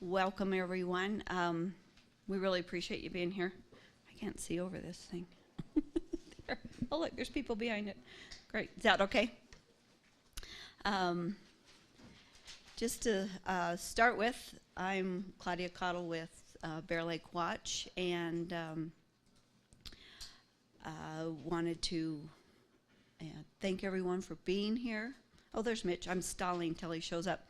Welcome, everyone. We really appreciate you being here. I can't see over this thing. There. Oh, look, there's people behind it. Great. Is that okay? Just to start with, I'm Claudia Cottle with Bear Lake Watch, and wanted to thank everyone for being here. Oh, there's Mitch. I'm stalling till he shows up.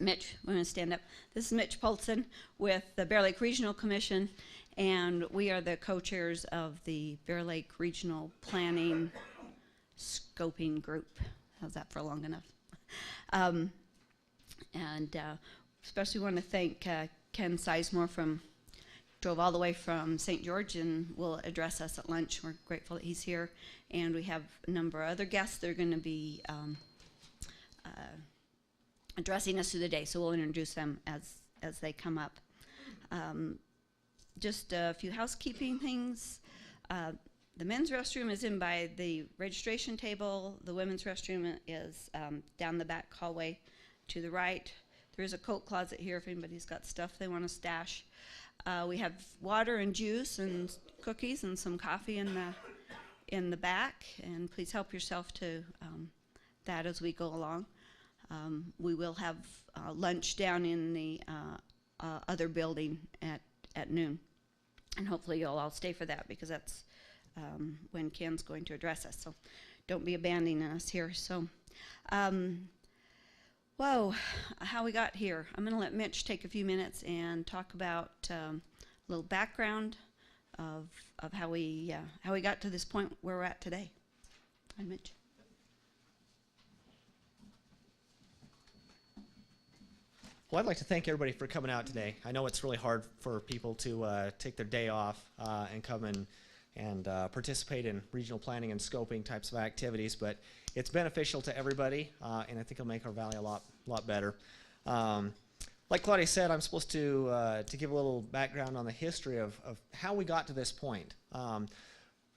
Mitch, we're going to stand up. This is Mitch Polson with the Bear Lake Regional Commission, and we are the co-chairs of the Bear Lake Regional Planning Scoping Group. How's that for long enough? Especially want to thank Ken Sizemore drove all the way from St. George and will address us at lunch. We're grateful that he's here, and we have a number of other guests that are going to be addressing us through the day, so we'll introduce them as they come up. Just a few housekeeping things. The men's restroom is in by the registration table. The women's restroom is down the back hallway to the right. There is a coat closet here if anybody's got stuff they want to stash. We have water and juice and cookies and some coffee in the back, and please help yourself to that as we go along. We will have lunch down in the other building at noon, and hopefully you'll all stay for that because that's when Ken's going to address us. So don't be abandoning us here. So, whoa, how we got here. I'm going to let Mitch take a few minutes and talk about a little background of how we got to this point where we're at today. Hi, Mitch. Well, I'd like to thank everybody for coming out today. I know it's really hard for people to take their day off and come and participate in regional planning and scoping types of activities, but it's beneficial to everybody, and I think it'll make our valley a lot better. Like Claudia said, I'm supposed to give a little background on the history of how we got to this point.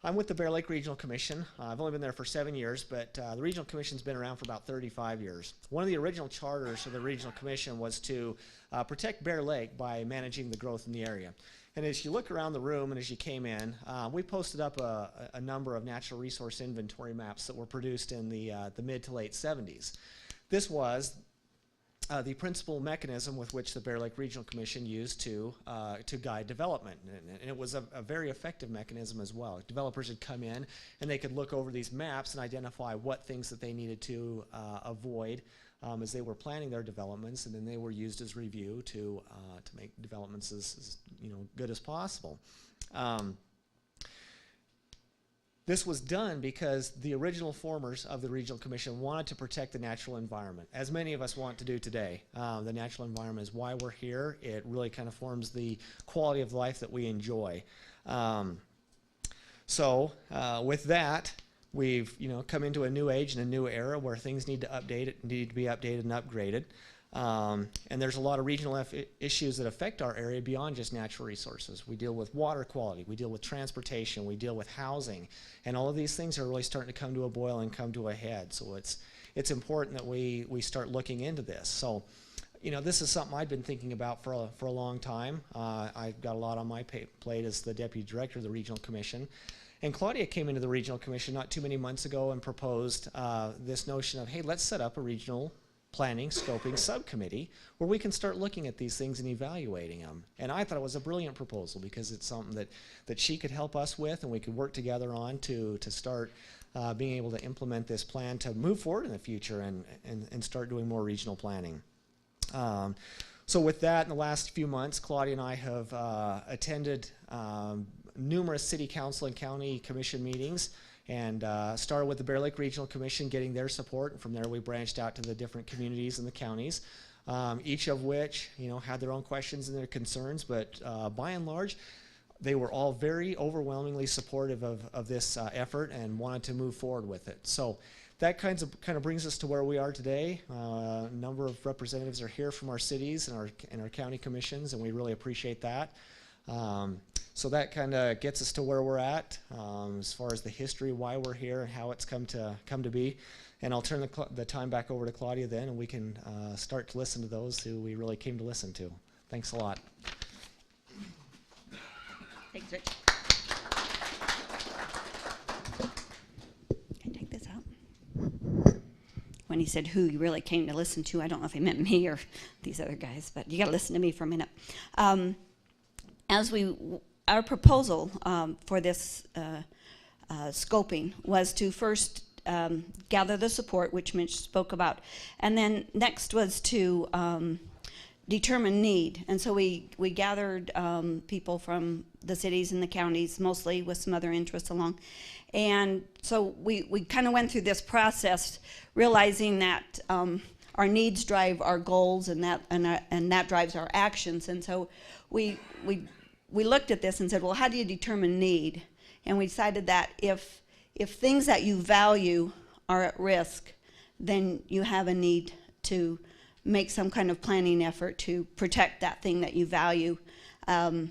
I'm with the Bear Lake Regional Commission. I've only been there for 7 years, but the Regional Commission's been around for about 35 years. One of the original charters of the Regional Commission was to protect Bear Lake by managing the growth in the area. And as you look around the room and as you came in, we posted up a number of natural resource inventory maps that were produced in the mid to late 70s. This was the principal mechanism with which the Bear Lake Regional Commission used to guide development. And it was a very effective mechanism as well. Developers would come in and they could look over these maps and identify what things that they needed to avoid as they were planning their developments, and then they were used as review to make developments as good as possible. This was done because the original formers of the Regional Commission wanted to protect the natural environment, as many of us want to do today. The natural environment is why we're here. It really kind of forms the quality of life that we enjoy. With that, we've come into a new age and a new era where things need to be updated and upgraded. And there's a lot of regional issues that affect our area beyond just natural resources. We deal with water quality, we deal with transportation, we deal with housing, and all of these things are really starting to come to a boil and come to a head. So it's important that we start looking into this. So, this is something I've been thinking about for a long time. I've got a lot on my plate as the Deputy Director of the Regional Commission. And Claudia came into the Regional Commission not too many months ago and proposed this notion of, hey, let's set up a regional planning scoping subcommittee where we can start looking at these things and evaluating them. And I thought it was a brilliant proposal because it's something that she could help us with and we could work together on to start being able to implement this plan to move forward in the future and start doing more regional planning. So with that, in the last few months, Claudia and I have attended numerous city council and county commission meetings, and started with the Bear Lake Regional Commission getting their support, and from there we branched out to the different communities and the counties, each of which had their own questions and their concerns, but by and large they were all very overwhelmingly supportive of this effort and wanted to move forward with it. So that kind of brings us to where we are today. A number of representatives are here from our cities and our county commissions, and we really appreciate that. So that kind of gets us to where we're at as far as the history, why we're here, and how it's come to be. And I'll turn the time back over to Claudia then, and we can start to listen to those who we really came to listen to. Thanks a lot. Thanks, Rich. Can I take this out? When he said who you really came to listen to, I don't know if he meant me or these other guys, but you got to listen to me for a minute. Our proposal for this scoping was to first gather the support, which Mitch spoke about, and then next was to determine need. And so we gathered people from the cities and the counties, mostly with some other interests along. And so we kind of went through this process, realizing that our needs drive our goals, and that drives our actions. And so we looked at this and said, well, how do you determine need? And we decided that if things that you value are at risk, then you have a need to make some kind of planning effort to protect that thing that you value, and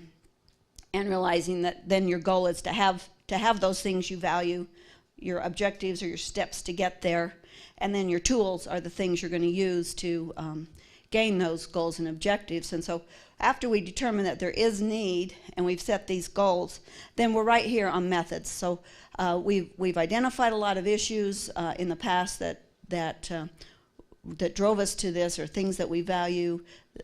realizing that then your goal is to have those things you value, your objectives or your steps to get there, and then your tools are the things you're going to use to gain those goals and objectives. And so after we determine that there is need and we've set these goals, then we're right here on methods. So we've identified a lot of issues in the past that drove us to this, or things that we value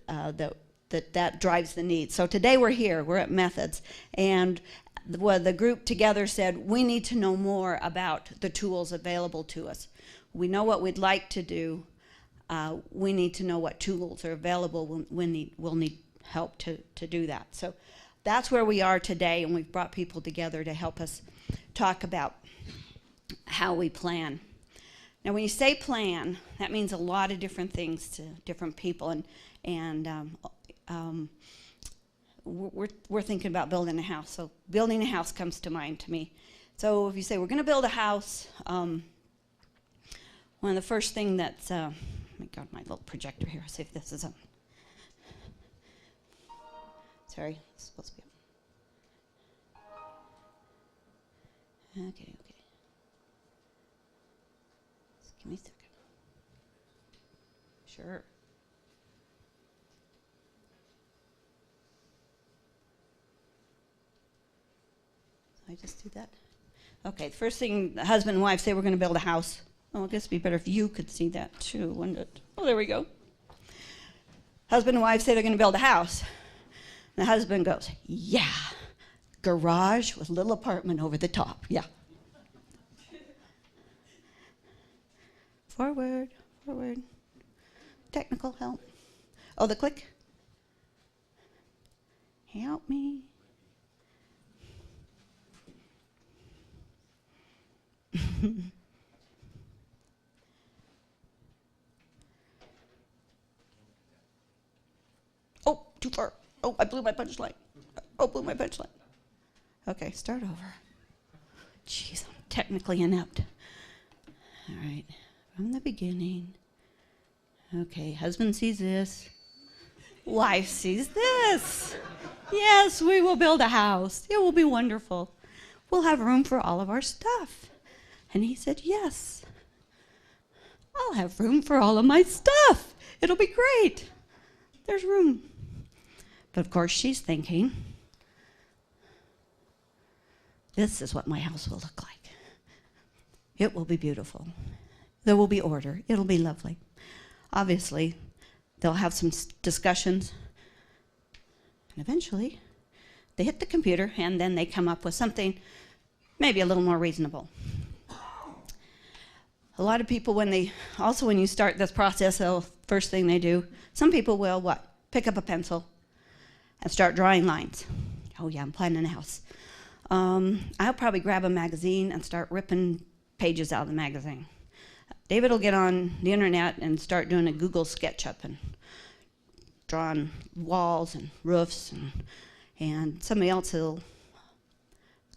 that drives the need. So today we're at methods, and the group together said we need to know more about the tools available to us. We know what we'd like to do. We need to know what tools are available. We'll need help to do that. So that's where we are today, and we've brought people together to help us talk about how we plan. Now, when you say plan, that means a lot of different things to different people, and we're thinking about building a house. So building a house comes to mind to me. So if you say we're going to build a house, one of the first thing that's oh my God, my little projector here. See if this is on. Sorry, it's supposed to be on. Okay. Just give me a second. Sure. I just do that? Okay, the first thing, the husband and wife say we're going to build a house. Oh, I guess it'd be better if you could see that too, wouldn't it? Oh, there we go. Husband and wife say they're going to build a house. And the husband goes, yeah, garage with little apartment over the top, yeah. Forward. Technical help. Oh, the click. Help me. Oh, too far. Oh, I blew my punchline. Okay, start over. Jeez, I'm technically inept. All right, from the beginning. Okay, husband sees this. Wife sees this. Yes, we will build a house. It will be wonderful. We'll have room for all of our stuff. And he said, yes. I'll have room for all of my stuff. It'll be great. There's room. But of course, she's thinking, this is what my house will look like. It will be beautiful. There will be order. It'll be lovely. Obviously, they'll have some discussions. And eventually, they hit the computer, and then they come up with something maybe a little more reasonable. A lot of people, when you start this process, the first thing they do, some people will what? Pick up a pencil and start drawing lines. Oh yeah, I'm planning a house. I'll probably grab a magazine and start ripping pages out of the magazine. David will get on the internet and start doing a Google SketchUp and drawing walls and roofs, and somebody else will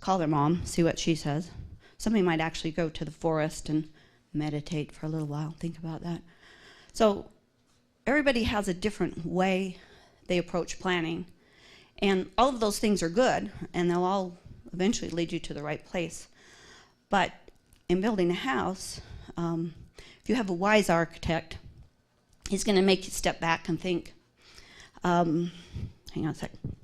call their mom, see what she says. Somebody might actually go to the forest and meditate for a little while, think about that. So everybody has a different way they approach planning, and all of those things are good, and they'll all eventually lead you to the right place. But in building a house, if you have a wise architect, he's going to make you step back and think. Hang on a second.